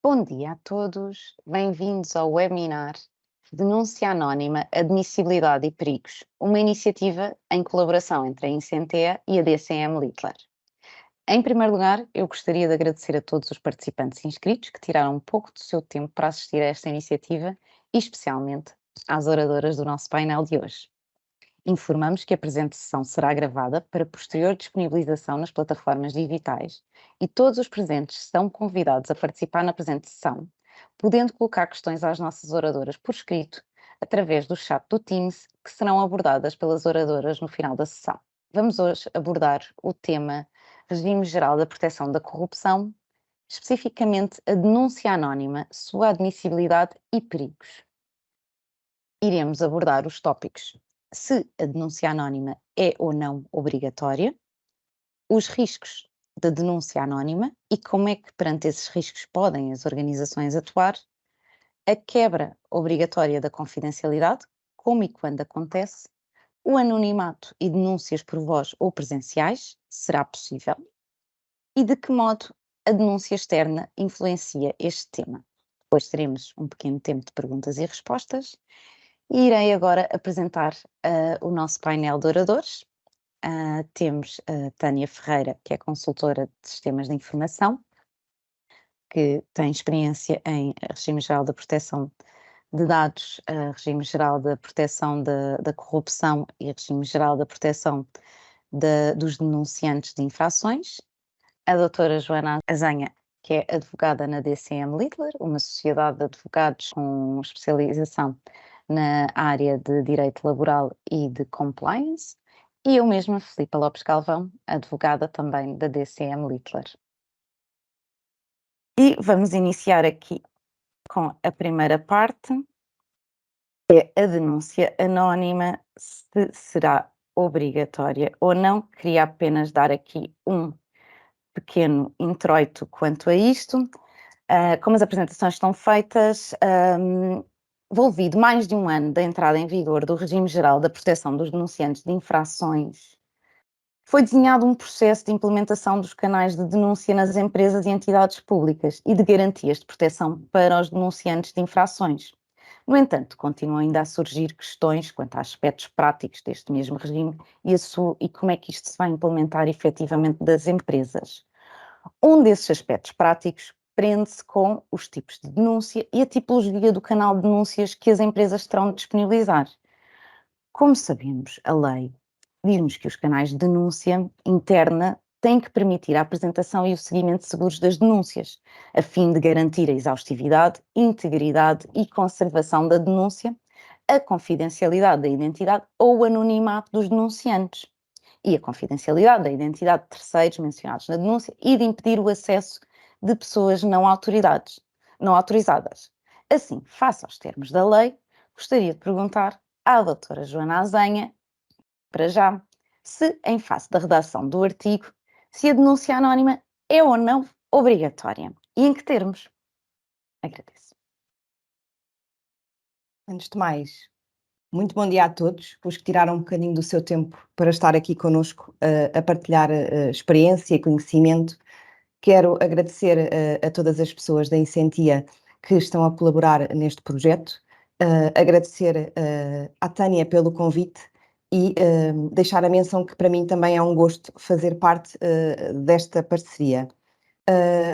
Bom dia a todos, bem-vindos ao webinar Denúncia Anónima, Admissibilidade e Perigos, uma iniciativa em colaboração entre a Incentea e a DCM Littler. Em primeiro lugar, eu gostaria de agradecer a todos os participantes inscritos que tiraram um pouco do seu tempo para assistir a esta iniciativa e especialmente às oradoras do nosso painel de hoje. Informamos que a presente sessão será gravada para posterior disponibilização nas plataformas digitais e todos os presentes são convidados a participar na presente sessão, podendo colocar questões às nossas oradoras por escrito através do chat do Teams, que serão abordadas pelas oradoras no final da sessão. Vamos hoje abordar o tema Regime Geral da Proteção da Corrupção, especificamente a denúncia anónima, sua admissibilidade e perigos. Iremos abordar os tópicos: se a denúncia anónima é ou não obrigatória, os riscos da denúncia anónima e como é que perante esses riscos podem as organizações atuar, a quebra obrigatória da confidencialidade, como e quando acontece, o anonimato e denúncias por voz ou presenciais, será possível, e de que modo a denúncia externa influencia este tema. Depois teremos um pequeno tempo de perguntas e respostas. E irei agora apresentar o nosso painel de oradores. Temos a Tânia Ferreira, que é consultora de sistemas de informação, que tem experiência em regime geral da proteção de dados, regime geral da proteção da corrupção e regime geral da proteção dos denunciantes de infrações. A doutora Joana Azanha, que é advogada na DCM Littler, uma sociedade de advogados com especialização na área de direito laboral e de compliance, e eu mesma, Filipa Lopes Galvão, advogada também da DCM Littler. E vamos iniciar aqui com a primeira parte, que é a denúncia anónima, se será obrigatória ou não. Queria apenas dar aqui um pequeno introito quanto a isto. Como as apresentações estão feitas, envolvido mais de um ano da entrada em vigor do regime geral da proteção dos denunciantes de infrações, foi desenhado um processo de implementação dos canais de denúncia nas empresas e entidades públicas e de garantias de proteção para os denunciantes de infrações. No entanto, continuam ainda a surgir questões quanto a aspectos práticos deste mesmo regime e como é que isto se vai implementar efetivamente das empresas. Um desses aspectos práticos prende-se com os tipos de denúncia e a tipologia do canal de denúncias que as empresas terão de disponibilizar. Como sabemos, a lei diz-nos que os canais de denúncia interna têm que permitir a apresentação e o seguimento seguros das denúncias, a fim de garantir a exaustividade, integridade e conservação da denúncia, a confidencialidade da identidade ou o anonimato dos denunciantes e a confidencialidade da identidade de terceiros mencionados na denúncia e de impedir o acesso de pessoas não autorizadas. Assim, face aos termos da lei, gostaria de perguntar à doutora Joana Azanha, para já, se, em face da redação do artigo, se a denúncia anónima é ou não obrigatória e em que termos. Agradeço. Antes de mais, muito bom dia a todos, os que tiraram um bocadinho do seu tempo para estar aqui connosco a partilhar experiência e conhecimento. Quero agradecer a todas as pessoas da Incentia que estão a colaborar neste projeto, agradecer à Tânia pelo convite e deixar a menção que para mim também é um gosto fazer parte desta parceria.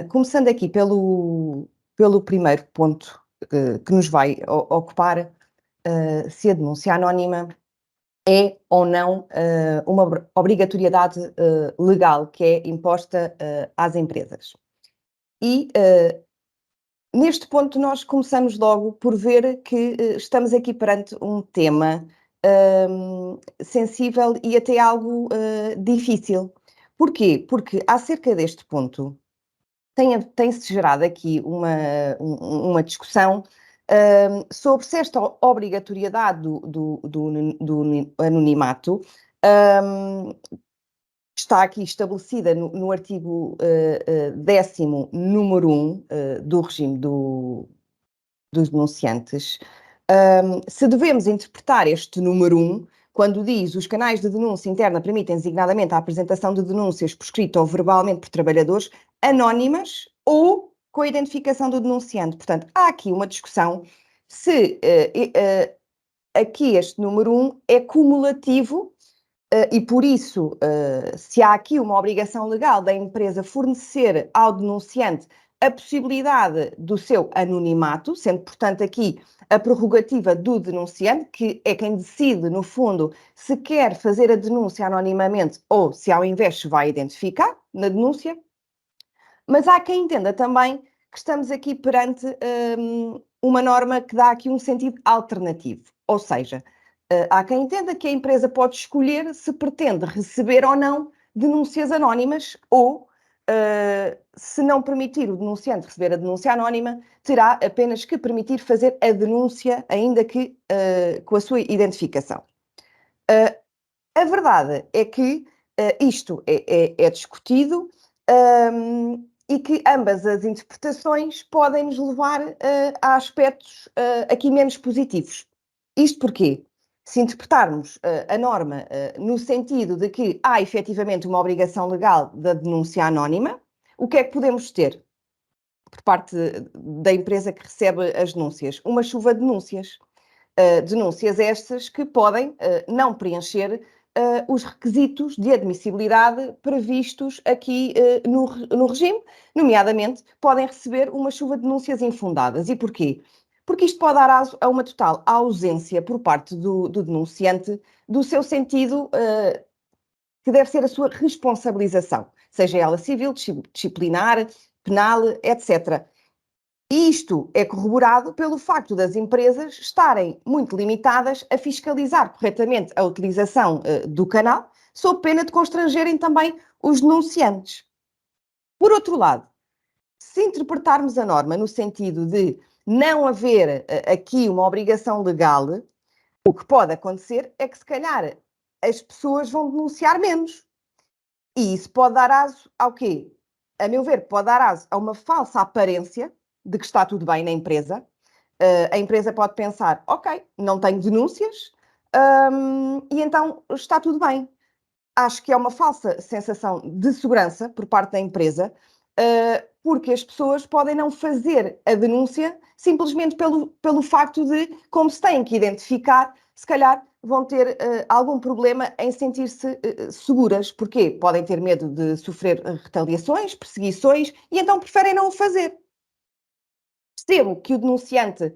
Começando aqui pelo primeiro ponto que nos vai ocupar, se a denúncia anónima é ou não uma obrigatoriedade legal que é imposta às empresas. E neste ponto nós começamos logo por ver que estamos aqui perante um tema sensível e até algo difícil. Porquê? Porque acerca deste ponto tem-se gerado aqui uma discussão sobre se esta obrigatoriedade do anonimato está aqui estabelecida no artigo 10º, número 1, do regime dos denunciantes. Se devemos interpretar este número 1, quando diz os canais de denúncia interna permitem designadamente a apresentação de denúncias por escrito ou verbalmente por trabalhadores anónimas ou com a identificação do denunciante. Portanto, há aqui uma discussão se aqui este número 1 é cumulativo e por isso, se há aqui uma obrigação legal da empresa fornecer ao denunciante a possibilidade do seu anonimato, sendo, portanto, aqui a prerrogativa do denunciante, que é quem decide, no fundo, se quer fazer a denúncia anonimamente ou se, ao invés, se vai identificar na denúncia. Mas há quem entenda também que estamos aqui perante uma norma que dá aqui um sentido alternativo. Ou seja, há quem entenda que a empresa pode escolher se pretende receber ou não denúncias anónimas ou, se não permitir o denunciante receber a denúncia anónima, terá apenas que permitir fazer a denúncia, ainda que com a sua identificação. A verdade é que isto é discutido e que ambas as interpretações podem nos levar a aspectos aqui menos positivos. Isto porquê? Se interpretarmos a norma no sentido de que há efetivamente uma obrigação legal da denúncia anónima, o que é que podemos ter por parte da empresa que recebe as denúncias? Uma chuva de denúncias. Denúncias estas que podem não preencher os requisitos de admissibilidade previstos aqui no regime, nomeadamente podem receber uma chuva de denúncias infundadas. E porquê? Porque isto pode dar a uma total ausência por parte do denunciante do seu sentido que deve ser a sua responsabilização, seja ela civil, disciplinar, penal, etc. E isto é corroborado pelo facto das empresas estarem muito limitadas a fiscalizar corretamente a utilização do canal, sob pena de constrangerem também os denunciantes. Por outro lado, se interpretarmos a norma no sentido de não haver aqui uma obrigação legal, o que pode acontecer é que, se calhar, as pessoas vão denunciar menos. E isso pode dar aso ao quê? A meu ver, pode dar aso a uma falsa aparência de que está tudo bem na empresa. A empresa pode pensar, ok, não tenho denúncias e então está tudo bem. Acho que é uma falsa sensação de segurança por parte da empresa, porque as pessoas podem não fazer a denúncia simplesmente pelo facto de, como se têm que identificar, se calhar vão ter algum problema em sentir-se seguras. Porquê? Podem ter medo de sofrer retaliações, perseguições, e então preferem não o fazer. Percebo que o denunciante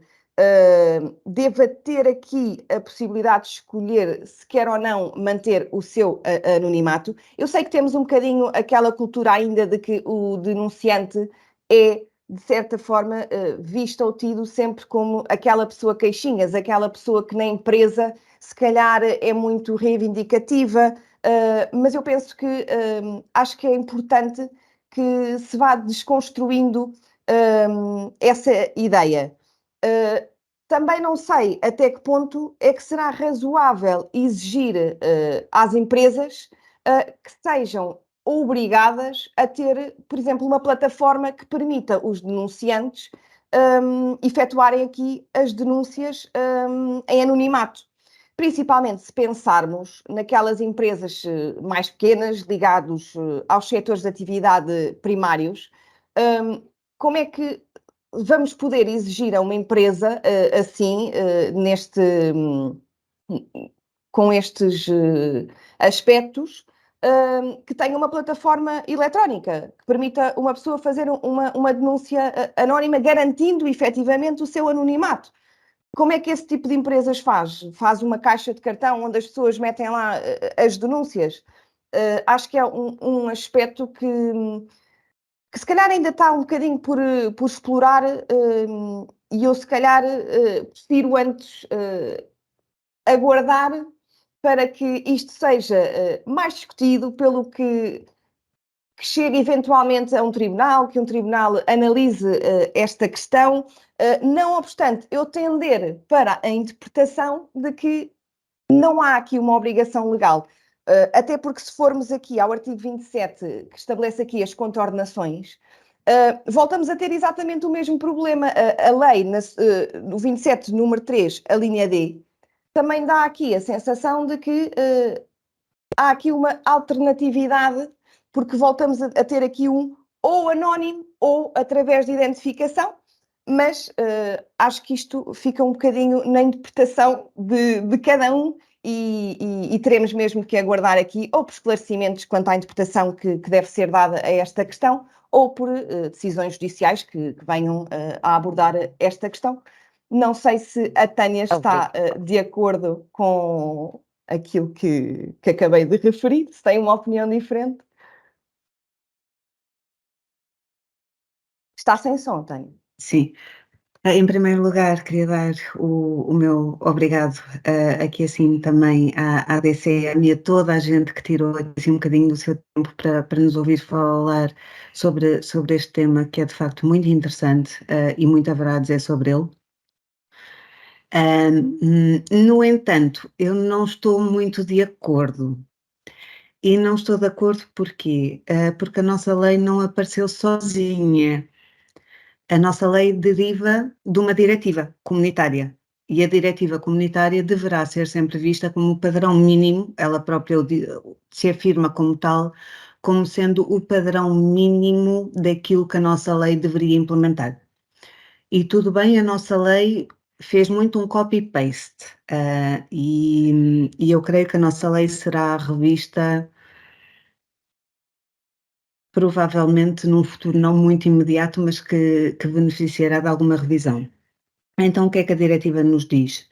deva ter aqui a possibilidade de escolher se quer ou não manter o seu anonimato. Eu sei que temos um bocadinho aquela cultura ainda de que o denunciante é, de certa forma, visto ou tido sempre como aquela pessoa queixinhas, aquela pessoa que na empresa se calhar é muito reivindicativa, mas eu penso que acho que é importante que se vá desconstruindo essa ideia. Também não sei até que ponto é que será razoável exigir às empresas que sejam obrigadas a ter, por exemplo, uma plataforma que permita os denunciantes efetuarem aqui as denúncias em anonimato. Principalmente se pensarmos naquelas empresas mais pequenas, ligados aos setores de atividade primários, como é que vamos poder exigir a uma empresa assim, com estes aspectos, que tenha uma plataforma eletrónica que permita uma pessoa fazer uma denúncia anónima, garantindo efetivamente o seu anonimato? Como é que esse tipo de empresas faz? Faz uma caixa de cartão onde as pessoas metem lá as denúncias? Acho que é um aspecto que se calhar ainda está um bocadinho por explorar e eu se calhar prefiro antes aguardar para que isto seja mais discutido pelo que chegue eventualmente a um tribunal, que um tribunal analise esta questão, não obstante eu tender para a interpretação de que não há aqui uma obrigação legal. Até porque se formos aqui ao artigo 27, que estabelece aqui as contornações, voltamos a ter exatamente o mesmo problema. A lei, no 27, número 3, a linha D, também dá aqui a sensação de que há aqui uma alternatividade, porque voltamos a ter aqui um ou anónimo ou através de identificação, mas acho que isto fica um bocadinho na interpretação de cada um e teremos mesmo que aguardar aqui ou por esclarecimentos quanto à interpretação que deve ser dada a esta questão ou por decisões judiciais que venham a abordar esta questão. Não sei se a Tânia está de acordo com aquilo que acabei de referir, se tem uma opinião diferente. Está sem som, Tânia. Sim. Em primeiro lugar, queria dar o meu obrigado aqui assim também à DCM e a toda a gente que tirou assim, um bocadinho do seu tempo para nos ouvir falar sobre este tema, que é de facto muito interessante e muito haverá a dizer sobre ele. No entanto, eu não estou muito de acordo. E não estou de acordo porquê? Porque a nossa lei não apareceu sozinha. A nossa lei deriva de uma diretiva comunitária e a diretiva comunitária deverá ser sempre vista como o padrão mínimo, ela própria se afirma como tal, como sendo o padrão mínimo daquilo que a nossa lei deveria implementar. E tudo bem, a nossa lei fez muito um copy-paste e eu creio que a nossa lei será revista provavelmente num futuro não muito imediato, mas que beneficiará de alguma revisão. Então, o que é que a diretiva nos diz?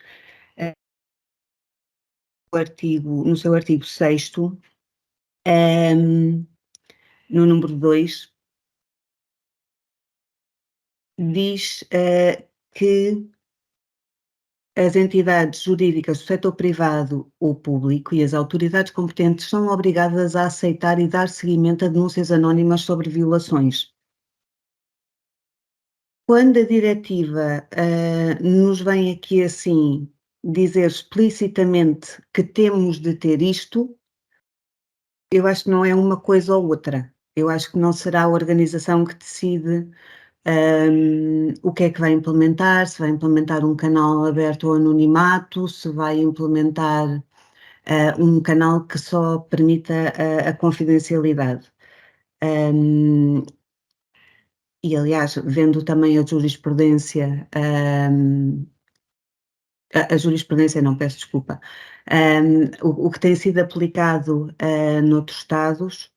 No seu artigo 6º, no número 2, diz que as entidades jurídicas do setor privado ou público e as autoridades competentes são obrigadas a aceitar e dar seguimento a denúncias anónimas sobre violações. Quando a diretiva nos vem aqui assim dizer explicitamente que temos de ter isto, eu acho que não é uma coisa ou outra. Eu acho que não será a organização que decide o que é que vai implementar, se vai implementar um canal aberto ao anonimato, se vai implementar um canal que só permita a confidencialidade. E, aliás, vendo também a jurisprudência, a jurisprudência não, peço desculpa, o que tem sido aplicado noutros Estados,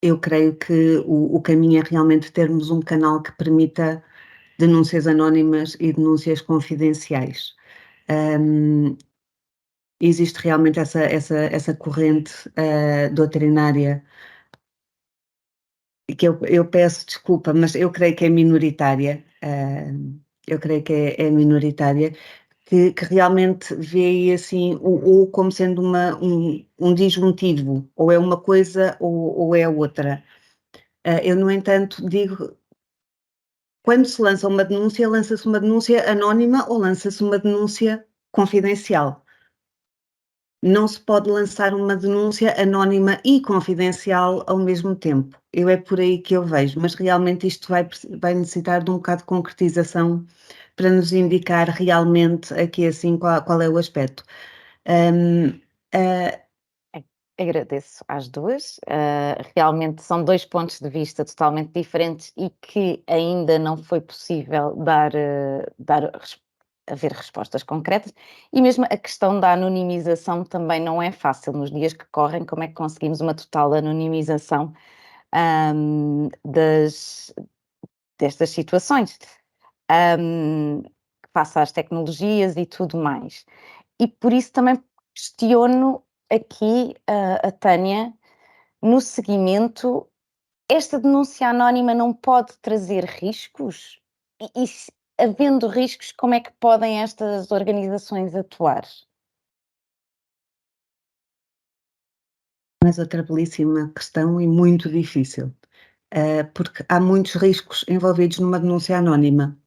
eu creio que o caminho é realmente termos um canal que permita denúncias anónimas e denúncias confidenciais. Existe realmente essa corrente doutrinária que eu peço desculpa, mas eu creio que é minoritária, eu creio que é minoritária, que realmente vê assim, ou como sendo um disjuntivo, ou é uma coisa ou é outra. Eu, no entanto, digo, quando se lança uma denúncia, lança-se uma denúncia anónima ou lança-se uma denúncia confidencial. Não se pode lançar uma denúncia anónima e confidencial ao mesmo tempo. É por aí que eu vejo, mas realmente isto vai necessitar de um bocado de concretização para nos indicar realmente aqui assim qual é o aspecto. Agradeço às duas. Realmente são dois pontos de vista totalmente diferentes e que ainda não foi possível haver respostas concretas. E mesmo a questão da anonimização também não é fácil. Nos dias que correm, como é que conseguimos uma total anonimização destas situações? Face às tecnologias e tudo mais. E por isso também questiono aqui a Tânia, no seguimento, esta denúncia anónima não pode trazer riscos? E havendo riscos, como é que podem estas organizações atuar? Mas outra belíssima questão e muito difícil, porque há muitos riscos envolvidos numa denúncia anónima.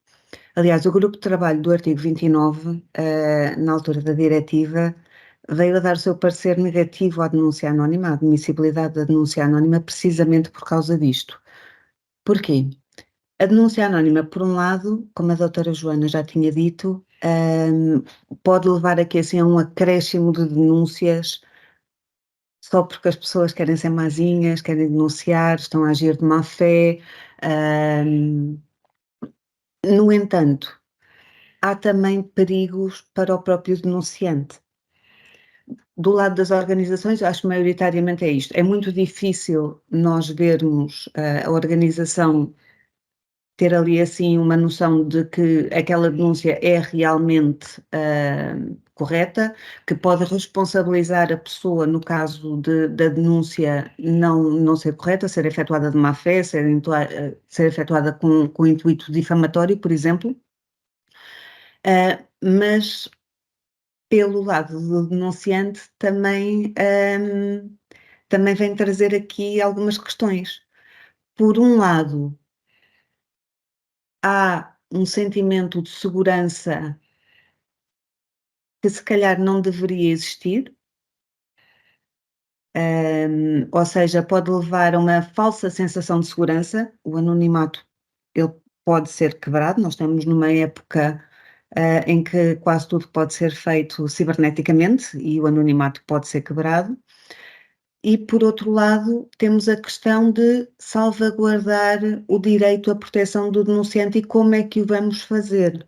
Aliás, o grupo de trabalho do artigo 29, na altura da diretiva, veio a dar o seu parecer negativo à denúncia anónima, à admissibilidade da denúncia anónima, precisamente por causa disto. Porquê? A denúncia anónima, por um lado, como a doutora Joana já tinha dito, pode levar aqui assim a um acréscimo de denúncias só porque as pessoas querem ser mazinhas, querem denunciar, estão a agir de má fé. No entanto, há também perigos para o próprio denunciante. Do lado das organizações, acho que maioritariamente é isto. É muito difícil nós vermos a organização ter ali assim uma noção de que aquela denúncia é realmente correta, que pode responsabilizar a pessoa no caso da denúncia não ser correta, ser efetuada de má fé, ser efetuada com intuito difamatório, por exemplo. Mas pelo lado do denunciante também vem trazer aqui algumas questões. Por um lado, há um sentimento de segurança que se calhar não deveria existir, ou seja, pode levar a uma falsa sensação de segurança. O anonimato, ele pode ser quebrado, nós estamos numa época em que quase tudo pode ser feito ciberneticamente e o anonimato pode ser quebrado. E, por outro lado, temos a questão de salvaguardar o direito à proteção do denunciante e como é que o vamos fazer.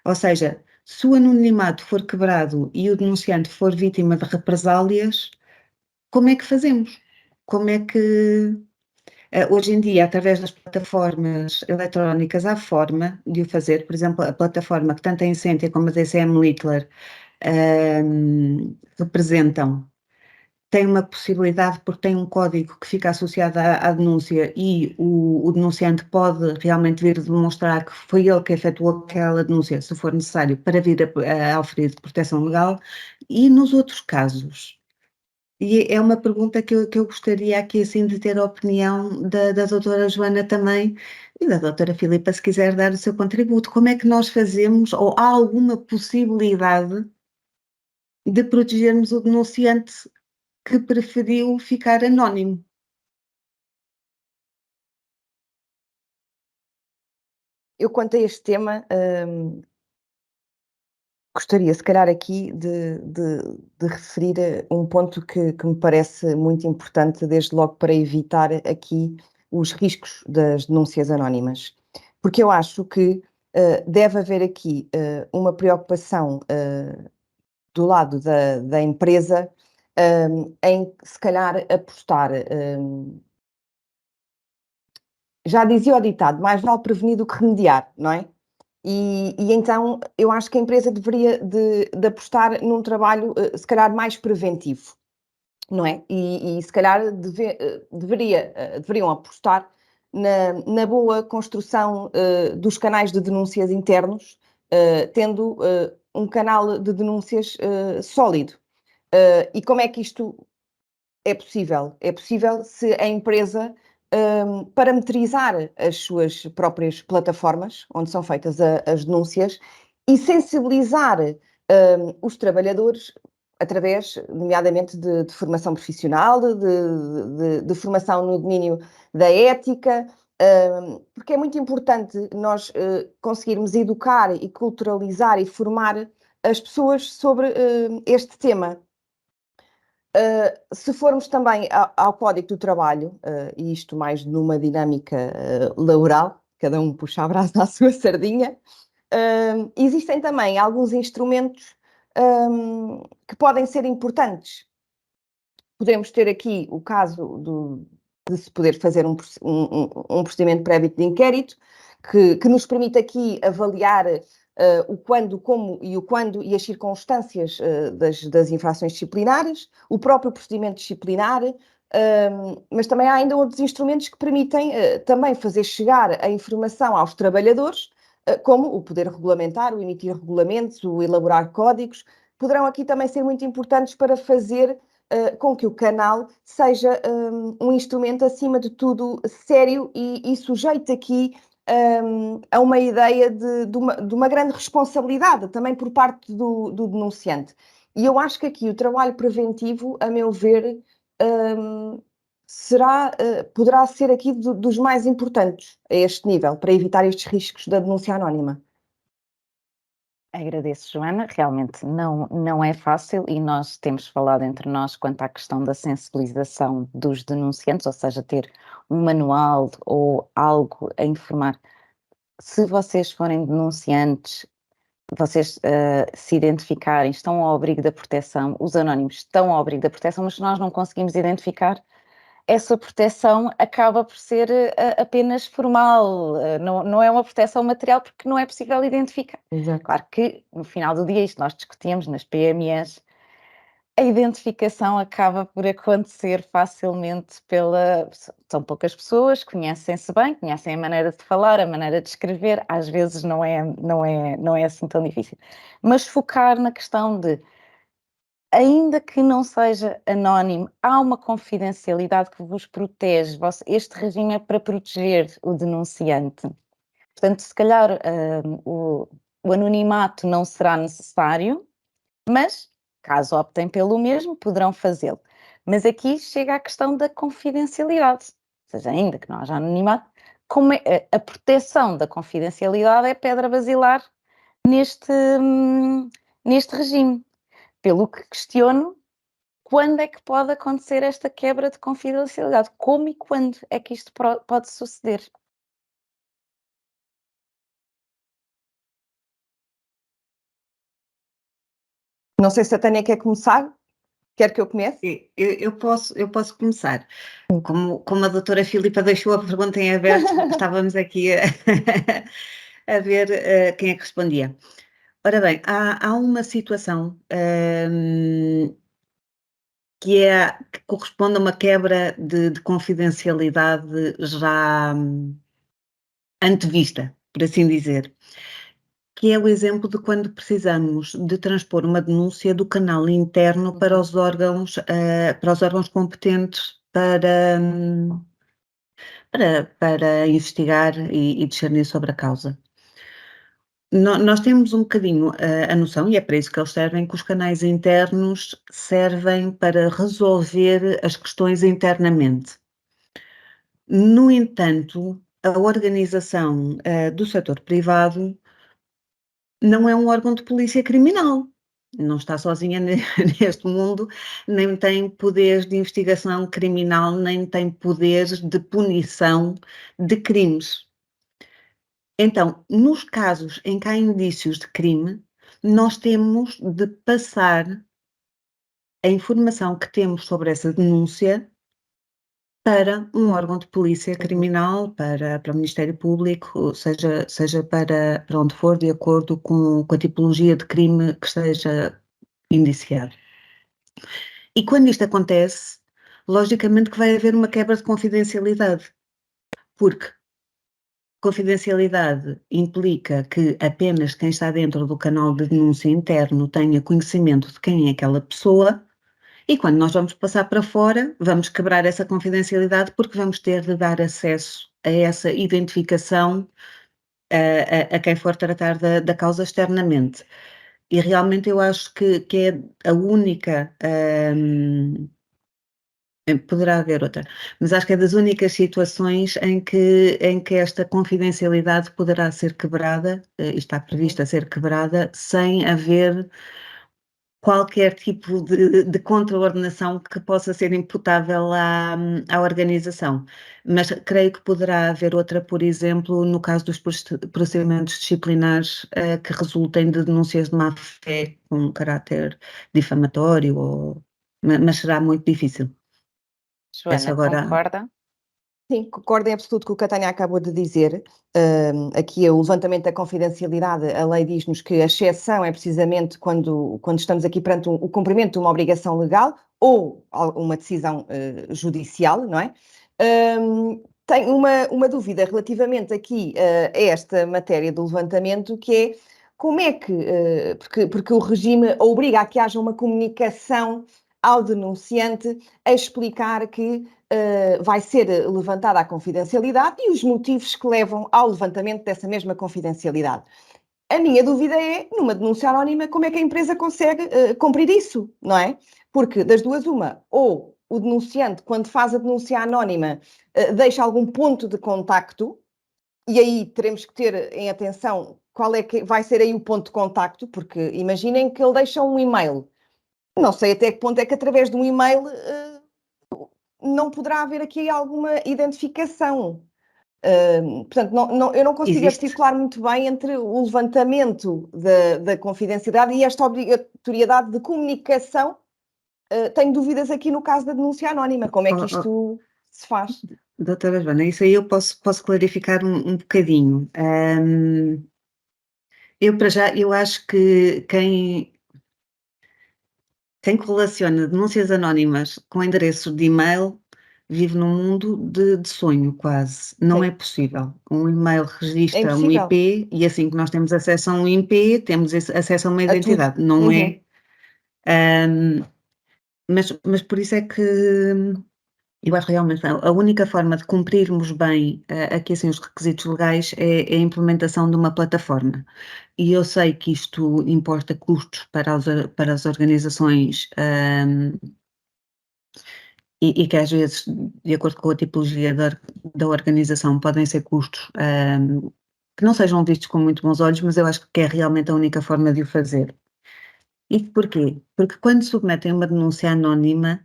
Ou seja, se o anonimato for quebrado e o denunciante for vítima de represálias, como é que fazemos? Como é que, hoje em dia, através das plataformas eletrónicas, há forma de o fazer? Por exemplo, a plataforma que tanto a Incentia como a DCM Littler representam, tem uma possibilidade, porque tem um código que fica associado à denúncia e o denunciante pode realmente vir demonstrar que foi ele que efetuou aquela denúncia, se for necessário, para vir a oferir proteção legal. E nos outros casos? E é uma pergunta que eu gostaria aqui assim de ter a opinião da doutora Joana também e da doutora Filipa, se quiser dar o seu contributo. Como é que nós fazemos, ou há alguma possibilidade de protegermos o denunciante que preferiu ficar anónimo? Eu, quanto a este tema, gostaria, se calhar, aqui de referir um ponto que me parece muito importante, desde logo para evitar aqui os riscos das denúncias anónimas. Porque eu acho que deve haver aqui uma preocupação do lado da empresa em, se calhar, apostar. Já dizia o ditado, mais vale prevenir do que remediar, não é? E então eu acho que a empresa deveria de apostar num trabalho, se calhar mais preventivo, não é? E se calhar deveriam apostar na boa construção dos canais de denúncias internos, tendo um canal de denúncias sólido. E como é que isto é possível? É possível se a empresa parametrizar as suas próprias plataformas, onde são feitas as denúncias, e sensibilizar os trabalhadores através, nomeadamente, de formação profissional, de formação no domínio da ética, porque é muito importante nós conseguirmos educar e culturalizar e formar as pessoas sobre este tema. Se formos também ao Código do Trabalho, e isto mais numa dinâmica laboral, cada um puxa a brasa à sua sardinha, existem também alguns instrumentos que podem ser importantes. Podemos ter aqui o caso de se poder fazer um procedimento prévio de inquérito, que nos permite aqui avaliar o quando, como e o quando e as circunstâncias das infrações disciplinares, o próprio procedimento disciplinar, mas também há ainda outros instrumentos que permitem também fazer chegar a informação aos trabalhadores, como o poder regulamentar, o emitir regulamentos, o elaborar códigos, poderão aqui também ser muito importantes para fazer com que o canal seja um instrumento, acima de tudo, sério e sujeito aqui a uma ideia de uma grande responsabilidade também por parte do denunciante. E eu acho que aqui o trabalho preventivo, a meu ver, poderá ser aqui dos mais importantes a este nível, para evitar estes riscos da denúncia anónima. Agradeço, Joana. Realmente não é fácil e nós temos falado entre nós quanto à questão da sensibilização dos denunciantes, ou seja, ter um manual ou algo a informar. Se vocês forem denunciantes, vocês se identificarem, estão ao abrigo da proteção, os anónimos estão ao abrigo da proteção, mas se nós não conseguimos identificar, essa proteção acaba por ser apenas formal, não é uma proteção material porque não é possível identificar. Exato. Claro que no final do dia, isto nós discutíamos nas PMEs, a identificação acaba por acontecer facilmente são poucas pessoas, conhecem-se bem, conhecem a maneira de falar, a maneira de escrever, às vezes não é assim tão difícil. Mas focar na questão de, ainda que não seja anónimo, há uma confidencialidade que vos protege. Este regime é para proteger o denunciante. Portanto, se calhar o anonimato não será necessário, mas, caso optem pelo mesmo, poderão fazê-lo. Mas aqui chega a questão da confidencialidade. Ou seja, ainda que não haja anonimato, a proteção da confidencialidade é pedra basilar neste regime. Pelo que questiono, quando é que pode acontecer esta quebra de confidencialidade? Como e quando é que isto pode suceder? Não sei se a Tânia quer começar. Quer que eu comece? Eu posso começar. Como a doutora Filipa deixou a pergunta em aberto, estávamos aqui a ver quem é que respondia. Ora bem, há uma situação que corresponde a uma quebra de confidencialidade já antevista, por assim dizer, que é o exemplo de quando precisamos de transpor uma denúncia do canal interno para os órgãos competentes para investigar e discernir sobre a causa. Nós temos um bocadinho a noção, e é para isso que eles servem, que os canais internos servem para resolver as questões internamente. No entanto, a organização do setor privado não é um órgão de polícia criminal. Não está sozinha neste mundo, nem tem poderes de investigação criminal, nem tem poderes de punição de crimes. Então, nos casos em que há indícios de crime, nós temos de passar a informação que temos sobre essa denúncia para um órgão de polícia criminal, para o Ministério Público, seja para onde for, de acordo com a tipologia de crime que esteja indiciado. E quando isto acontece, logicamente que vai haver uma quebra de confidencialidade, porque confidencialidade implica que apenas quem está dentro do canal de denúncia interno tenha conhecimento de quem é aquela pessoa. E quando nós vamos passar para fora, vamos quebrar essa confidencialidade porque vamos ter de dar acesso a essa identificação a quem for tratar da causa externamente. E realmente eu acho que é a única, poderá haver outra, mas acho que é das únicas situações em que esta confidencialidade poderá ser quebrada, está prevista ser quebrada, sem haver qualquer tipo de contraordenação que possa ser imputável à organização. Mas creio que poderá haver outra, por exemplo, no caso dos procedimentos disciplinares que resultem de denúncias de má-fé com caráter difamatório, mas será muito difícil. Joana, concorda? Sim, concordo em absoluto com o que a Tânia acabou de dizer. Aqui o levantamento da confidencialidade, a lei diz-nos que a exceção é precisamente quando estamos aqui perante o cumprimento de uma obrigação legal ou uma decisão judicial, não é? Tenho uma dúvida relativamente aqui a esta matéria do levantamento, que é como é que, porque o regime obriga a que haja uma comunicação ao denunciante a explicar que vai ser levantada a confidencialidade e os motivos que levam ao levantamento dessa mesma confidencialidade. A minha dúvida é, numa denúncia anónima, como é que a empresa consegue cumprir isso, não é? Porque das duas uma, ou o denunciante, quando faz a denúncia anónima, deixa algum ponto de contacto, e aí teremos que ter em atenção qual é que vai ser aí o ponto de contacto, porque imaginem que ele deixa um e-mail. Não sei até que ponto é que através de um e-mail não poderá haver aqui alguma identificação. Portanto, eu não consigo Existe. articular muito bem entre o levantamento da confidencialidade e esta obrigatoriedade de comunicação. Tenho dúvidas aqui no caso da denúncia anónima. Como é que isto se faz? Doutora Joana, isso aí eu posso clarificar um bocadinho. Para já, eu acho que quem relaciona denúncias anónimas com endereços de e-mail vive num mundo de sonho, quase. Não Sim. é possível. Um e-mail É registra um impossível. IP e assim que nós temos acesso a um IP, temos acesso a uma A tudo. identidade. Não é. Mas por isso é que eu acho realmente a única forma de cumprirmos bem aqui assim os requisitos legais é a implementação de uma plataforma. E eu sei que isto importa custos para as organizações e que às vezes, de acordo com a tipologia da organização, podem ser custos que não sejam vistos com muito bons olhos, mas eu acho que é realmente a única forma de o fazer. E porquê? Porque quando submetem uma denúncia anónima,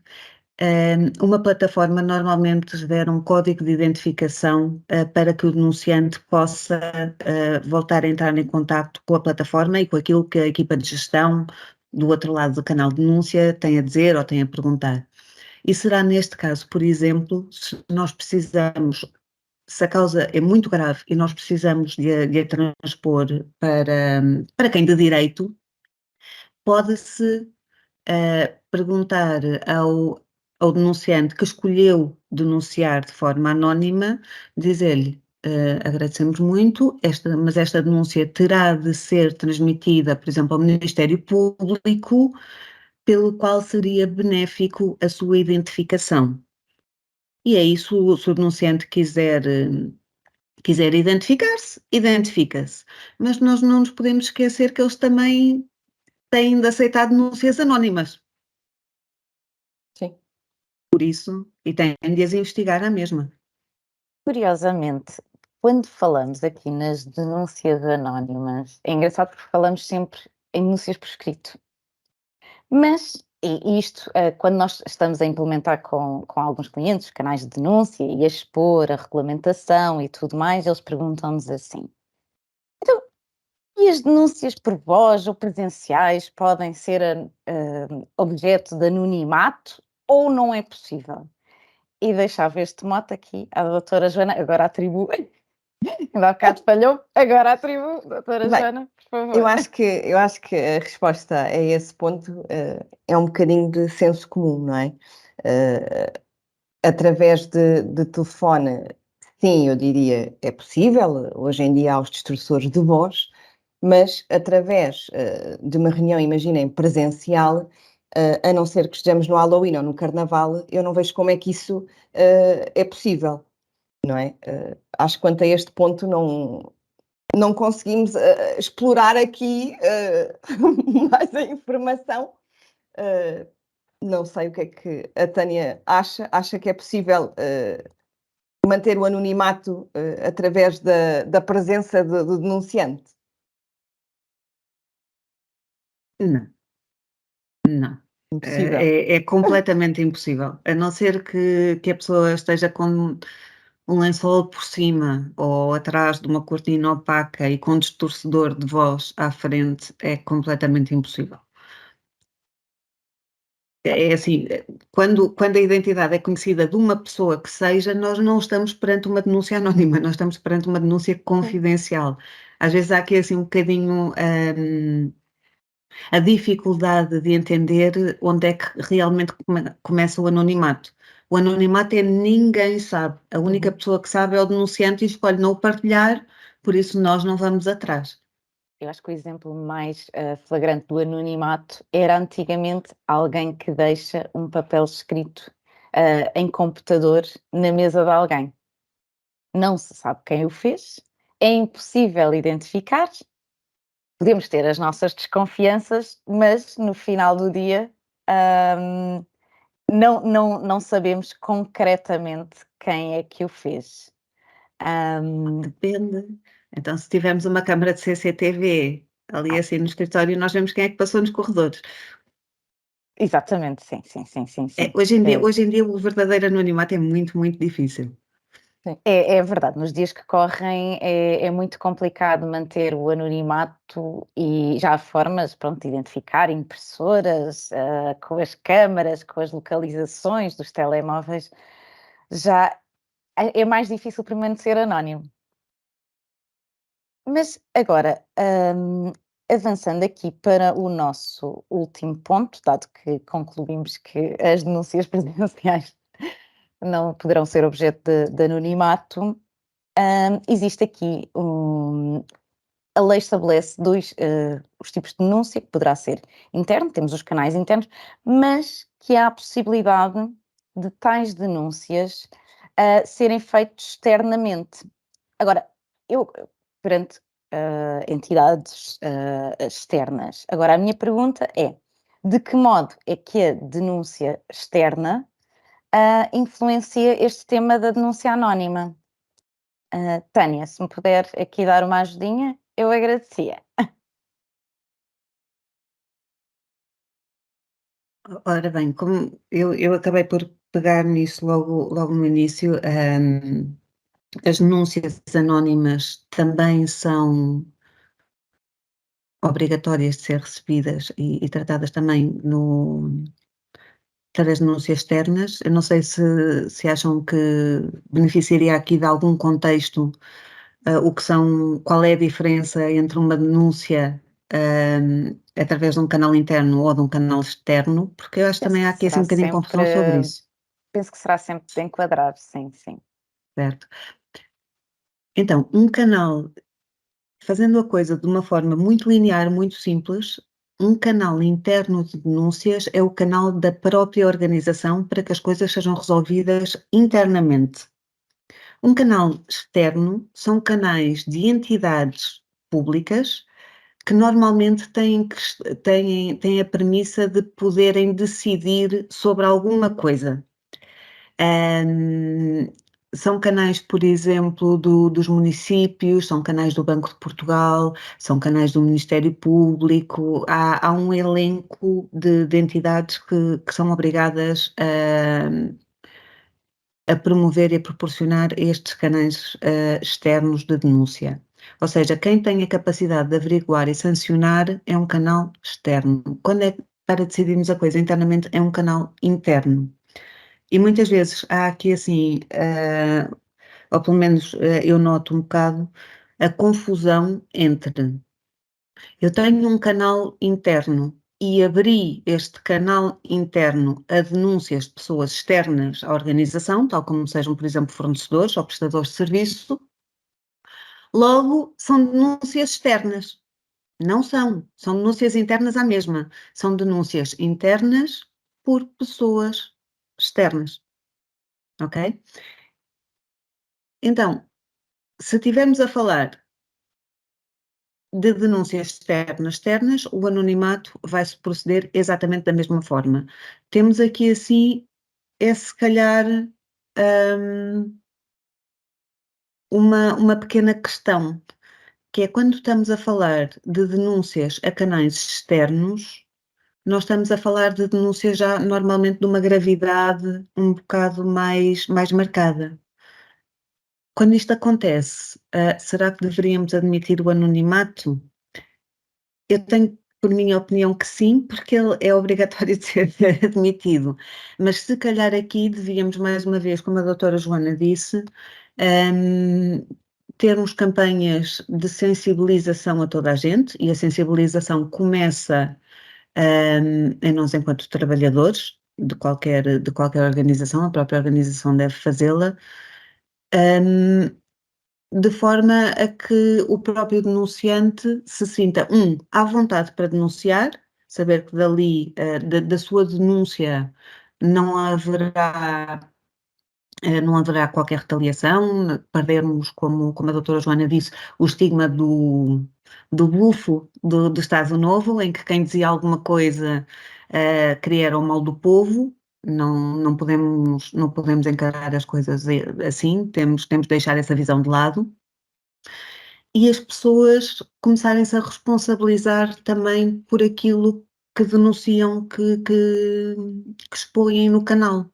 uma plataforma normalmente gera um código de identificação para que o denunciante possa voltar a entrar em contacto com a plataforma e com aquilo que a equipa de gestão do outro lado do canal de denúncia tem a dizer ou tem a perguntar. E será neste caso, por exemplo, se nós precisamos, se a causa é muito grave e nós precisamos de a transpor para quem de direito, pode-se perguntar ao denunciante que escolheu denunciar de forma anónima, dizer-lhe agradecemos muito, mas esta denúncia terá de ser transmitida, por exemplo, ao Ministério Público, pelo qual seria benéfico a sua identificação. E é isso, se o denunciante quiser identificar-se, identifica-se. Mas nós não nos podemos esquecer que eles também têm de aceitar denúncias anónimas. Sim. Por isso, e têm de as investigar à mesma. Curiosamente, quando falamos aqui nas denúncias anónimas, é engraçado porque falamos sempre em denúncias por escrito. Mas, e isto, quando nós estamos a implementar com alguns clientes, canais de denúncia e a expor a regulamentação e tudo mais, eles perguntam-nos assim: então, e as denúncias por voz ou presenciais podem ser objeto de anonimato ou não é possível? E deixava este mote aqui à doutora Joana, agora atribuo, ainda há bocado falhou, agora atribuo, doutora Bem, Joana, por favor. eu acho que a resposta a esse ponto é um bocadinho de senso comum, não é? Através de telefone, sim, eu diria é possível. Hoje em dia há os destruções de voz, mas através de uma reunião, imaginem, presencial, a não ser que estejamos no Halloween ou no Carnaval, eu não vejo como é que isso é possível, não é? Acho que quanto a este ponto não conseguimos explorar aqui mais a informação. Não sei o que é que a Tânia acha. Acha que é possível manter o anonimato através da presença do denunciante? Não, não. Impossível. É completamente impossível. A não ser que a pessoa esteja com um lençol por cima ou atrás de uma cortina opaca e com um distorcedor de voz à frente, é completamente impossível. É assim, quando a identidade é conhecida de uma pessoa que seja, nós não estamos perante uma denúncia anónima, nós estamos perante uma denúncia confidencial. Às vezes há aqui assim um bocadinho a dificuldade de entender onde é que realmente começa o anonimato. O anonimato é ninguém sabe, a única pessoa que sabe é o denunciante e escolhe não o partilhar, por isso nós não vamos atrás. Eu acho que o exemplo mais flagrante do anonimato era antigamente alguém que deixa um papel escrito em computador na mesa de alguém. Não se sabe quem o fez, é impossível identificar, podemos ter as nossas desconfianças, mas no final do dia não sabemos concretamente quem é que o fez. Depende. Então, se tivermos uma câmara de CCTV ali assim no escritório, nós vemos quem é que passou nos corredores. Exatamente, sim, sim, sim, sim, sim. Hoje em dia o verdadeiro anonimato é muito, muito difícil. É verdade, nos dias que correm é muito complicado manter o anonimato e já há formas, pronto, de identificar impressoras, com as câmaras, com as localizações dos telemóveis, já é mais difícil permanecer anónimo. Mas agora, avançando aqui para o nosso último ponto, dado que concluímos que as denúncias presidenciais não poderão ser objeto de anonimato, existe aqui a lei estabelece os tipos de denúncia, que poderá ser interno, temos os canais internos, mas que há a possibilidade de tais denúncias serem feitas externamente. Agora, eu, perante entidades externas, agora a minha pergunta é: de que modo é que a denúncia externa influencia este tema da denúncia anónima? Tânia, se me puder aqui dar uma ajudinha, eu agradecia. Ora bem, como eu acabei por pegar nisso logo no início, as denúncias anónimas também são obrigatórias de ser recebidas e tratadas também através de denúncias externas. Eu não sei se acham que beneficiaria aqui de algum contexto, qual é a diferença entre uma denúncia através de um canal interno ou de um canal externo, porque eu acho que Penso também há que aqui assim será um bocadinho de confusão sobre isso, penso que será sempre de enquadrar, sim, sim. certo? Então, um canal, fazendo a coisa de uma forma muito linear, muito simples, um canal interno de denúncias é o canal da própria organização para que as coisas sejam resolvidas internamente. Um canal externo são canais de entidades públicas que normalmente têm a premissa de poderem decidir sobre alguma coisa. São canais, por exemplo, dos municípios, são canais do Banco de Portugal, são canais do Ministério Público, há um elenco de entidades que são obrigadas a promover e a proporcionar estes canais externos de denúncia. Ou seja, quem tem a capacidade de averiguar e sancionar é um canal externo. Quando é para decidirmos a coisa internamente, é um canal interno. E muitas vezes há aqui assim, ou pelo menos eu noto um bocado, a confusão entre eu tenho um canal interno e abri este canal interno a denúncias de pessoas externas à organização, tal como sejam, por exemplo, fornecedores ou prestadores de serviço, logo são denúncias externas. Não são denúncias internas à mesma. São denúncias internas por pessoas externas. Ok? Então, se estivermos a falar de denúncias externas, o anonimato vai-se proceder exatamente da mesma forma. Temos aqui, assim, se calhar, uma pequena questão, que é quando estamos a falar de denúncias a canais externos, nós estamos a falar de denúncias já normalmente de uma gravidade um bocado mais marcada. Quando isto acontece, será que deveríamos admitir o anonimato? Eu tenho, por minha opinião, que sim, porque ele é obrigatório de ser admitido. Mas se calhar aqui devíamos, mais uma vez, como a doutora Joana disse, termos campanhas de sensibilização a toda a gente, e a sensibilização começa em nós enquanto trabalhadores de qualquer organização, a própria organização deve fazê-la, de forma a que o próprio denunciante se sinta, à vontade para denunciar, saber que dali, da sua denúncia, não haverá, não haverá qualquer retaliação, perdermos, como a doutora Joana disse, o estigma do bufo do Estado Novo, em que quem dizia alguma coisa queria era o mal do povo. não podemos encarar as coisas assim, temos de deixar essa visão de lado e as pessoas começarem-se a responsabilizar também por aquilo que denunciam, que expõem no canal.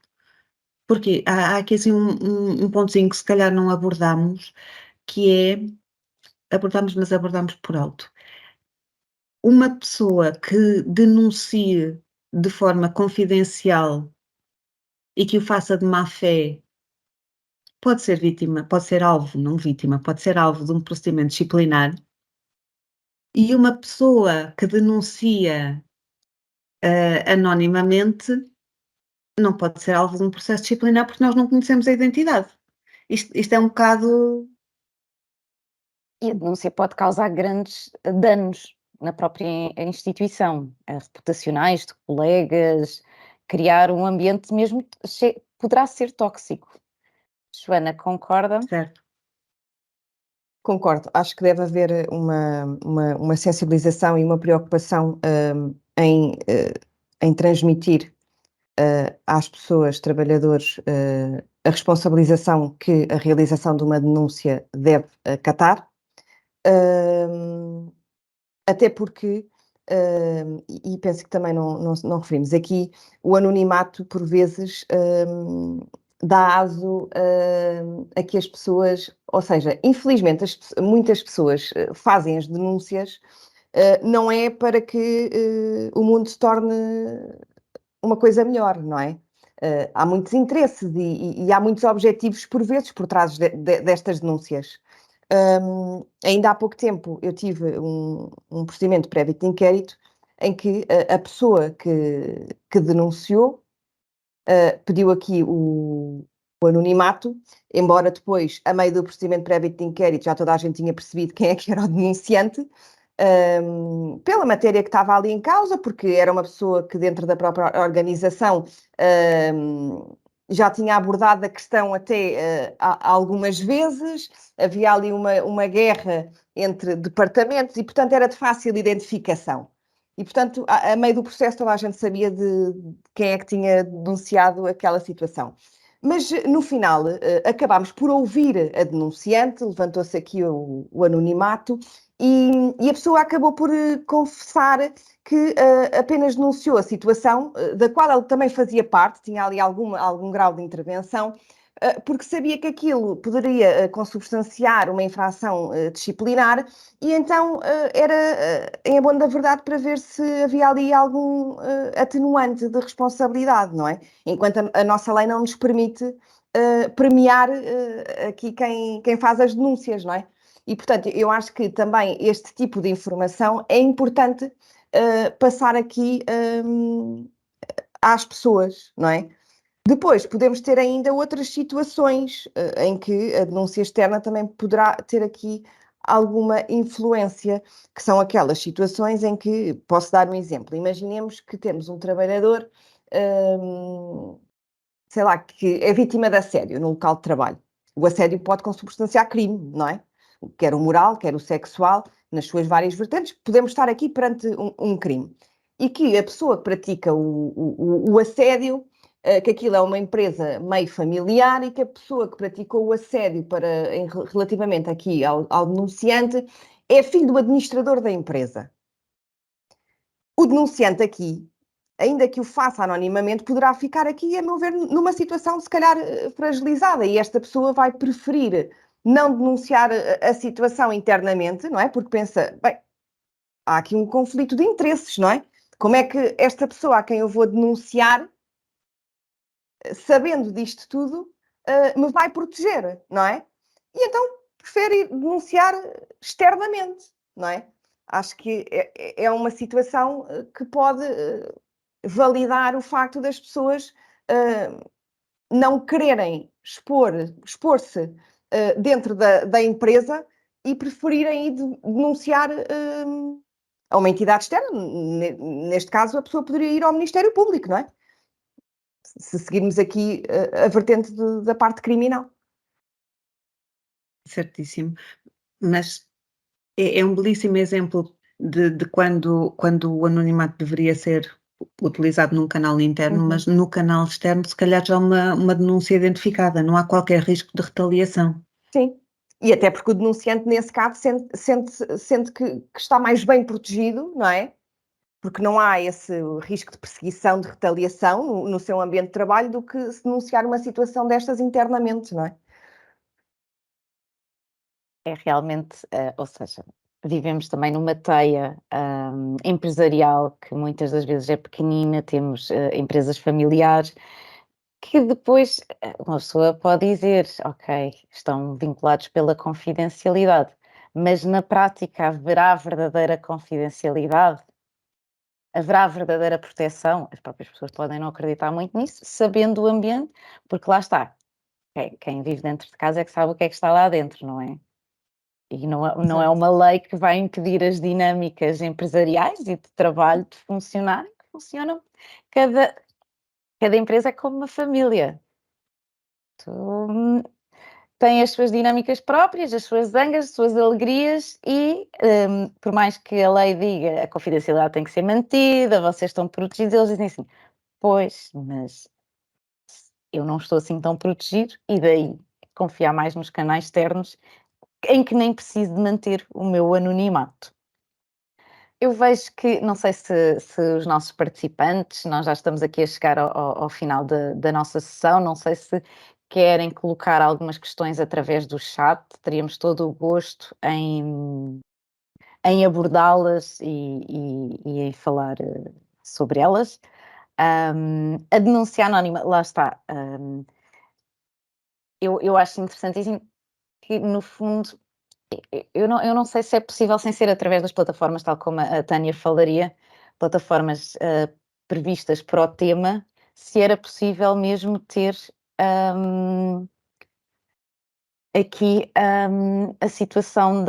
Porque há aqui assim um pontozinho que se calhar não abordamos, que é, mas abordamos por alto. Uma pessoa que denuncie de forma confidencial e que o faça de má fé, pode ser vítima, pode ser alvo, não vítima, pode ser alvo de um procedimento disciplinar. E uma pessoa que denuncia anonimamente não pode ser alvo de um processo disciplinar porque nós não conhecemos a identidade. Isto é um bocado. E a denúncia pode causar grandes danos na própria instituição, reputacionais, de colegas, criar um ambiente mesmo poderá ser tóxico. Joana, concorda? Certo. Concordo, acho que deve haver uma sensibilização e uma preocupação em transmitir às pessoas, trabalhadores, a responsabilização que a realização de uma denúncia deve acatar, até porque, e penso que também não referimos aqui, o anonimato por vezes dá aso a que as pessoas, ou seja, infelizmente muitas pessoas fazem as denúncias, não é para que o mundo se torne uma coisa melhor, não é? Há muitos interesses e há muitos objetivos por vezes por trás destas denúncias. Ainda há pouco tempo eu tive um procedimento prévio de inquérito em que a pessoa que denunciou pediu aqui o anonimato, embora depois, a meio do procedimento prévio de inquérito, já toda a gente tinha percebido quem é que era o denunciante, pela matéria que estava ali em causa, porque era uma pessoa que dentro da própria organização já tinha abordado a questão até algumas vezes, havia ali uma guerra entre departamentos e, portanto, era de fácil identificação. E, portanto, a meio do processo toda a gente sabia de quem é que tinha denunciado aquela situação. Mas, no final, acabámos por ouvir a denunciante, levantou-se aqui o anonimato, e a pessoa acabou por confessar que apenas denunciou a situação, da qual ele também fazia parte, tinha ali algum grau de intervenção, porque sabia que aquilo poderia consubstanciar uma infração disciplinar e então era em abono da verdade para ver se havia ali algum atenuante de responsabilidade, não é? Enquanto a nossa lei não nos permite premiar aqui quem faz as denúncias, não é? E, portanto, eu acho que também este tipo de informação é importante passar aqui às pessoas, não é? Depois, podemos ter ainda outras situações em que a denúncia externa também poderá ter aqui alguma influência, que são aquelas situações em que, posso dar um exemplo, imaginemos que temos um trabalhador, sei lá, que é vítima de assédio no local de trabalho. O assédio pode consubstanciar crime, não é? Quer o moral, quer o sexual, nas suas várias vertentes, podemos estar aqui perante um crime. E que a pessoa que pratica o assédio, que aquilo é uma empresa meio familiar e que a pessoa que praticou o assédio relativamente aqui ao denunciante é filho do administrador da empresa. O denunciante aqui, ainda que o faça anonimamente, poderá ficar aqui, a meu ver, numa situação se calhar fragilizada e esta pessoa vai preferir não denunciar a situação internamente, não é? Porque pensa, bem, há aqui um conflito de interesses, não é? Como é que esta pessoa a quem eu vou denunciar, sabendo disto tudo, me vai proteger, não é? E então prefere denunciar externamente, não é? Acho que é uma situação que pode validar o facto das pessoas não quererem expor-se dentro da empresa e preferirem ir denunciar a uma entidade externa. Neste caso, a pessoa poderia ir ao Ministério Público, não é? Se seguirmos aqui a vertente da parte criminal. Certíssimo. Mas é um belíssimo exemplo de quando o anonimato deveria ser utilizado num canal interno, Uhum. mas no canal externo, se calhar já uma denúncia identificada, não há qualquer risco de retaliação. Sim. E até porque o denunciante, nesse caso, sente que está mais bem protegido, não é? Porque não há esse risco de perseguição, de retaliação no seu ambiente de trabalho do que se denunciar uma situação destas internamente, não é? É realmente, ou seja, vivemos também numa teia empresarial que muitas das vezes é pequenina, temos empresas familiares que depois uma pessoa pode dizer, ok, estão vinculados pela confidencialidade, mas na prática haverá verdadeira confidencialidade? Haverá verdadeira proteção? As próprias pessoas podem não acreditar muito nisso, sabendo o ambiente, porque lá está, quem vive dentro de casa é que sabe o que é que está lá dentro, não é? E não é uma lei que vai impedir as dinâmicas empresariais e de trabalho de funcionarem, que funcionam. Cada empresa é como uma família. Tem as suas dinâmicas próprias, as suas zangas, as suas alegrias e, por mais que a lei diga a confidencialidade tem que ser mantida, vocês estão protegidos, eles dizem assim: pois, mas eu não estou assim tão protegido, e daí confiar mais nos canais externos em que nem preciso de manter o meu anonimato. Eu vejo que, não sei se os nossos participantes, nós já estamos aqui a chegar ao final da nossa sessão, não sei se querem colocar algumas questões através do chat, teríamos todo o gosto em abordá-las e em falar sobre elas. A denúncia anónima, lá está. Eu acho interessantíssimo que, no fundo, eu não sei se é possível sem ser através das plataformas, tal como a Tânia falaria, plataformas previstas para o tema, se era possível mesmo ter aqui a situação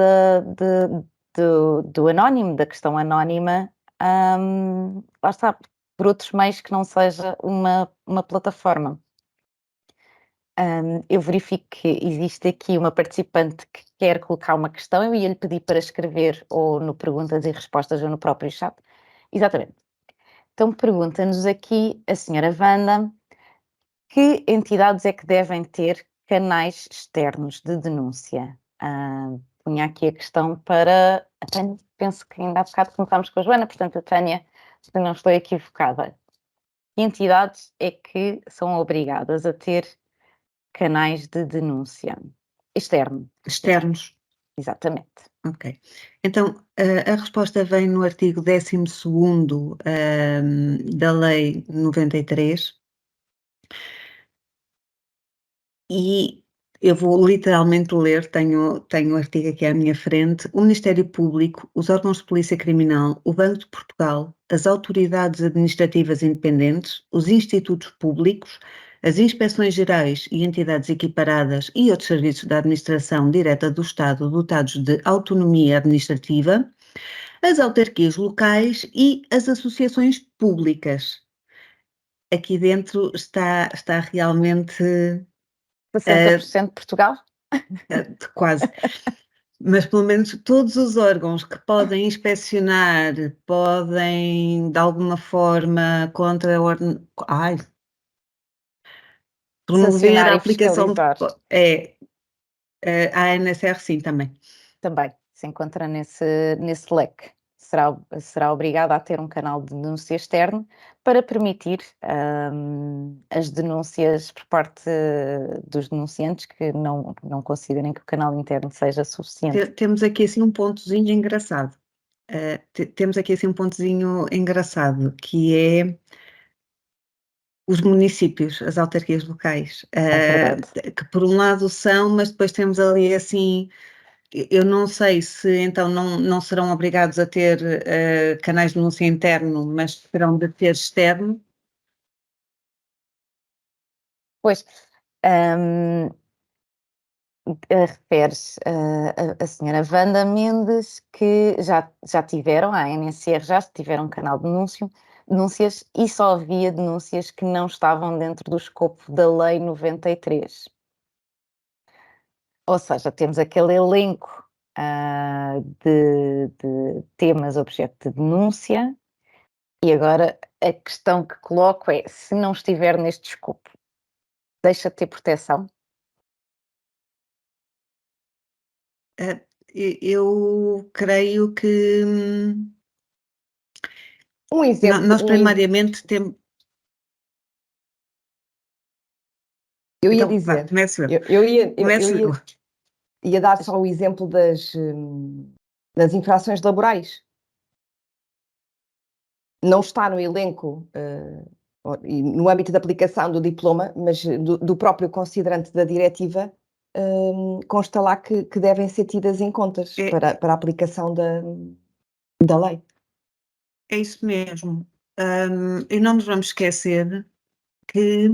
do anónimo, da questão anónima, lá está, por outros meios que não seja uma plataforma. Eu verifico que existe aqui uma participante que quer colocar uma questão, eu ia-lhe pedir para escrever ou no perguntas e respostas ou no próprio chat. Exatamente. Então pergunta-nos aqui a senhora Wanda, que entidades é que devem ter canais externos de denúncia? Punha aqui a questão para a Tânia, penso que ainda há bocado começámos com a Joana, portanto a Tânia, se não estou equivocada. Que entidades é que são obrigadas a ter canais de denúncia externo? Externos. Exatamente. Ok. Então, a resposta vem no artigo 12º, da Lei 93, e eu vou literalmente ler, tenho o artigo aqui à minha frente. O Ministério Público, os órgãos de polícia criminal, o Banco de Portugal, as autoridades administrativas independentes, os institutos públicos, as inspeções gerais e entidades equiparadas e outros serviços da administração direta do Estado dotados de autonomia administrativa, as autarquias locais e as associações públicas. Aqui dentro está realmente 60% de Portugal? quase, mas pelo menos todos os órgãos que podem inspecionar, podem de alguma forma contra a ordem, promover Sancionar a e aplicação de, fiscalizar a ANSR sim também. também se encontra nesse leque. Será obrigada a ter um canal de denúncia externo para permitir as denúncias por parte dos denunciantes que não considerem que o canal interno seja suficiente. Temos aqui assim um pontozinho engraçado. Temos aqui assim um pontozinho engraçado, que é os municípios, as autarquias locais, É verdade. que por um lado são, mas depois temos ali assim, eu não sei se então não serão obrigados a ter canais de denúncia interno, mas terão de ter externo. Pois, refere-se a senhora Wanda Mendes, que já tiveram, a ANSR já tiveram um canal de denúncias e só havia denúncias que não estavam dentro do escopo da Lei 93. Ou seja, temos aquele elenco de temas objeto de denúncia E agora a questão que coloco é: se não estiver neste escopo, deixa de ter proteção? Eu creio que nós primariamente temos. Eu ia Então, dizer, começo eu. ia dar só o exemplo das infrações laborais. Não está no elenco e no âmbito da aplicação do diploma, mas do próprio considerante da diretiva, consta lá que devem ser tidas em contas para a aplicação da lei. É isso mesmo. E não nos vamos esquecer que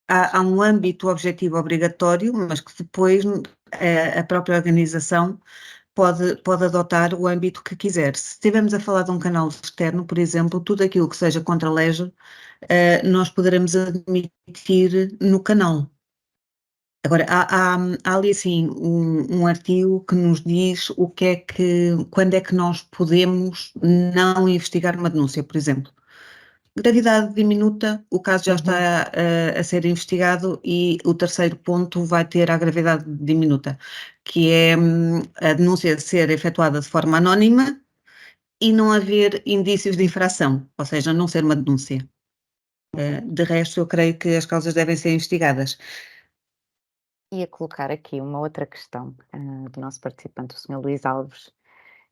há um âmbito objetivo obrigatório, mas que depois a própria organização pode adotar o âmbito que quiser. Se estivermos a falar de um canal externo, por exemplo, tudo aquilo que seja contra a lege, nós poderemos admitir no canal. Agora, há ali assim um artigo que nos diz quando é que nós podemos não investigar uma denúncia, por exemplo. Gravidade diminuta, o caso já está a ser investigado e o terceiro ponto vai ter a gravidade diminuta, que é a denúncia ser efetuada de forma anónima e não haver indícios de infração, ou seja, não ser uma denúncia. De resto, eu creio que as causas devem ser investigadas. Ia colocar aqui uma outra questão do nosso participante, o Sr. Luís Alves,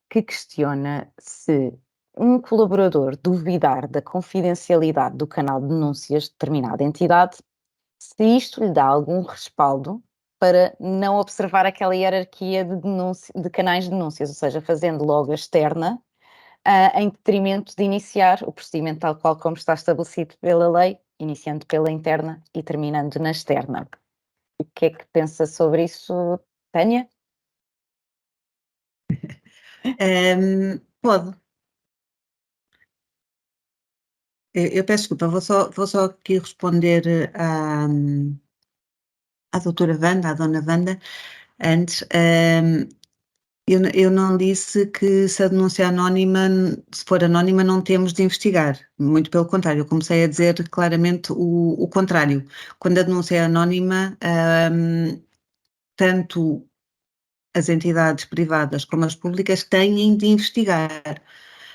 que questiona se um colaborador duvidar da confidencialidade do canal de denúncias de determinada entidade, se isto lhe dá algum respaldo para não observar aquela hierarquia de canais de denúncias, ou seja, fazendo logo a externa, em detrimento de iniciar o procedimento tal qual como está estabelecido pela lei, iniciando pela interna e terminando na externa. O que é que pensa sobre isso, Tânia? Pode. Eu peço desculpa, vou só aqui responder à doutora Wanda, à dona Wanda, antes. Eu não disse que se a denúncia é anónima, se for anónima, não temos de investigar. Muito pelo contrário, eu comecei a dizer claramente o contrário. Quando a denúncia é anónima, tanto as entidades privadas como as públicas têm de investigar.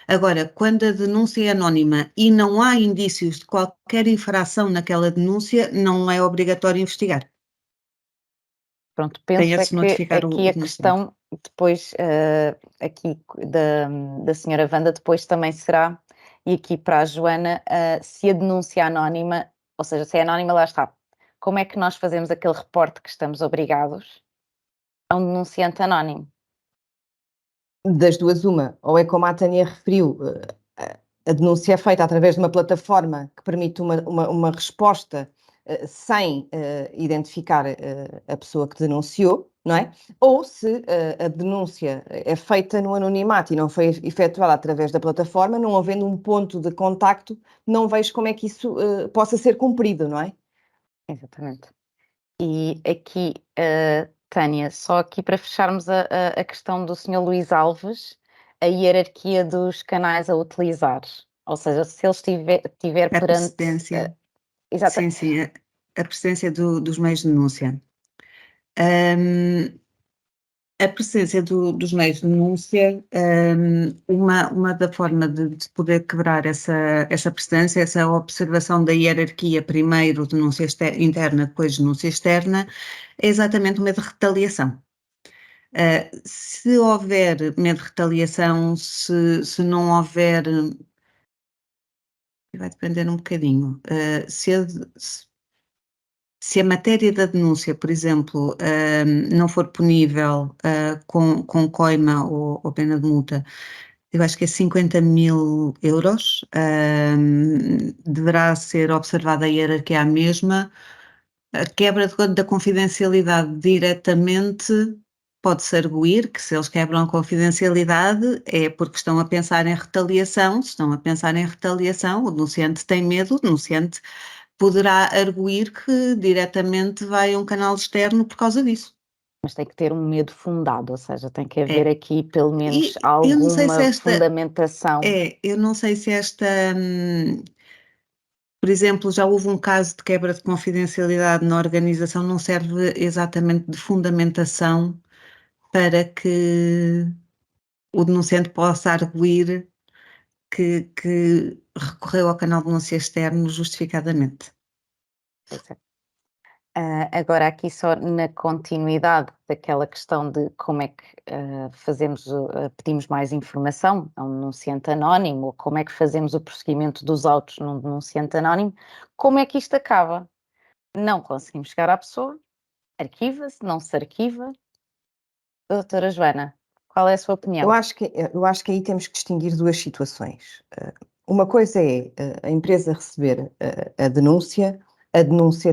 Agora, quando a denúncia é anónima e não há indícios de qualquer infração naquela denúncia, não é obrigatório investigar. Pronto, penso é Tem-se que notificar aqui a questão depois, aqui da senhora Wanda, depois também será, e aqui para a Joana, se a denúncia anónima, ou seja, se é anónima, lá está, como é que nós fazemos aquele reporte que estamos obrigados a um denunciante anónimo? Das duas, uma, ou é como a Tânia referiu, a denúncia é feita através de uma plataforma que permite uma resposta sem identificar a pessoa que denunciou, não é? Ou se a denúncia é feita no anonimato e não foi efetuada através da plataforma, não havendo um ponto de contacto, não vejo como é que isso possa ser cumprido, não é? Exatamente. E aqui, Tânia, só aqui para fecharmos a questão do senhor Luís Alves, a hierarquia dos canais a utilizar, ou seja, se ele estiver a perante... precedência. Exato. Sim, a precedência dos meios de denúncia. A presença dos meios de denúncia, uma da forma de poder quebrar essa precedência, essa observação da hierarquia, primeiro denúncia interna, depois denúncia externa, é exatamente o medo de retaliação. Se houver medo de retaliação, se não houver, vai depender um bocadinho, se a matéria da denúncia, por exemplo, não for punível com coima ou pena de multa, eu acho que é 50.000 euros, deverá ser observada a hierarquia à mesma. A quebra da confidencialidade diretamente pode-se arguir que se eles quebram a confidencialidade é porque estão a pensar em retaliação. Se estão a pensar em retaliação, o denunciante tem medo, o denunciante poderá arguir que diretamente vai a um canal externo por causa disso. Mas tem que ter um medo fundado, ou seja, tem que É. haver aqui pelo menos Eu não sei se alguma esta fundamentação. eu não sei se esta, por exemplo, já houve um caso de quebra de confidencialidade na organização, não serve exatamente de fundamentação para que o denunciante possa arguir que recorreu ao canal de denúncia externo justificadamente. Pois é. Agora aqui só na continuidade daquela questão de como é que pedimos mais informação a um denunciante anónimo, ou como é que fazemos o prosseguimento dos autos num denunciante anónimo, como é que isto acaba? Não conseguimos chegar à pessoa, arquiva-se, não se arquiva. Doutora Joana, qual é a sua opinião? Eu acho que aí temos que distinguir duas situações. Uma coisa é a empresa receber a denúncia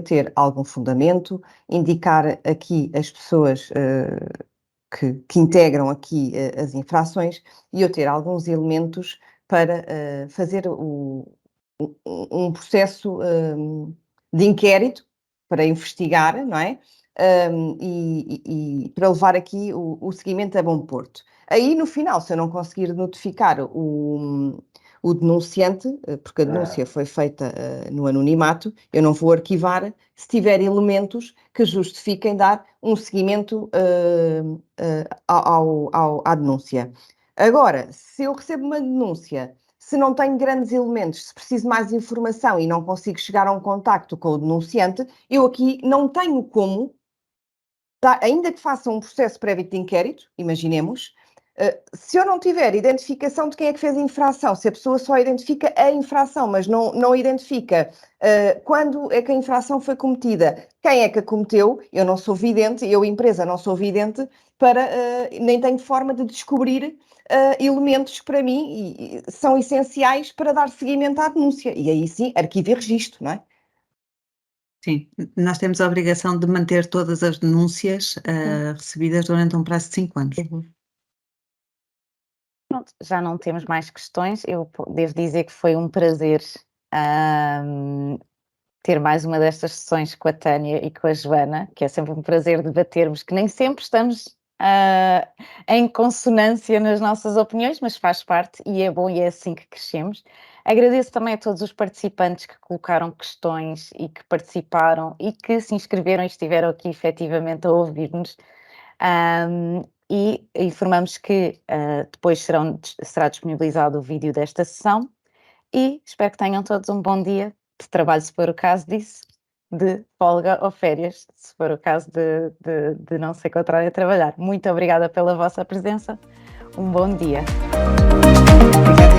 ter algum fundamento, indicar aqui as pessoas que integram aqui as infrações e eu ter alguns elementos para fazer um processo de inquérito para investigar, não é? E para levar aqui o seguimento a bom porto. Aí, no final, se eu não conseguir notificar o denunciante, porque a denúncia foi feita no anonimato, eu não vou arquivar se tiver elementos que justifiquem dar um seguimento à denúncia. Agora, se eu recebo uma denúncia, se não tenho grandes elementos, se preciso mais informação e não consigo chegar a um contacto com o denunciante, eu aqui não tenho como, ainda que faça um processo prévio de inquérito, imaginemos, se eu não tiver identificação de quem é que fez a infração, se a pessoa só identifica a infração, mas não identifica quando é que a infração foi cometida, quem é que a cometeu, eu não sou vidente, eu, empresa, não sou vidente, nem tenho forma de descobrir elementos que para mim são essenciais para dar seguimento à denúncia. E aí sim, arquivo e registro, não é? Sim, nós temos a obrigação de manter todas as denúncias recebidas durante um prazo de 5 anos. Pronto, já não temos mais questões. Eu devo dizer que foi um prazer ter mais uma destas sessões com a Tânia e com a Joana, que é sempre um prazer debatermos, que nem sempre estamos em consonância nas nossas opiniões, mas faz parte e é bom e é assim que crescemos. Agradeço também a todos os participantes que colocaram questões e que participaram e que se inscreveram e estiveram aqui efetivamente a ouvir-nos. E informamos que depois será disponibilizado o vídeo desta sessão e espero que tenham todos um bom dia de trabalho, se for o caso disso, de folga ou férias, se for o caso de não se encontrarem a trabalhar. Muito obrigada pela vossa presença, um bom dia. Obrigada.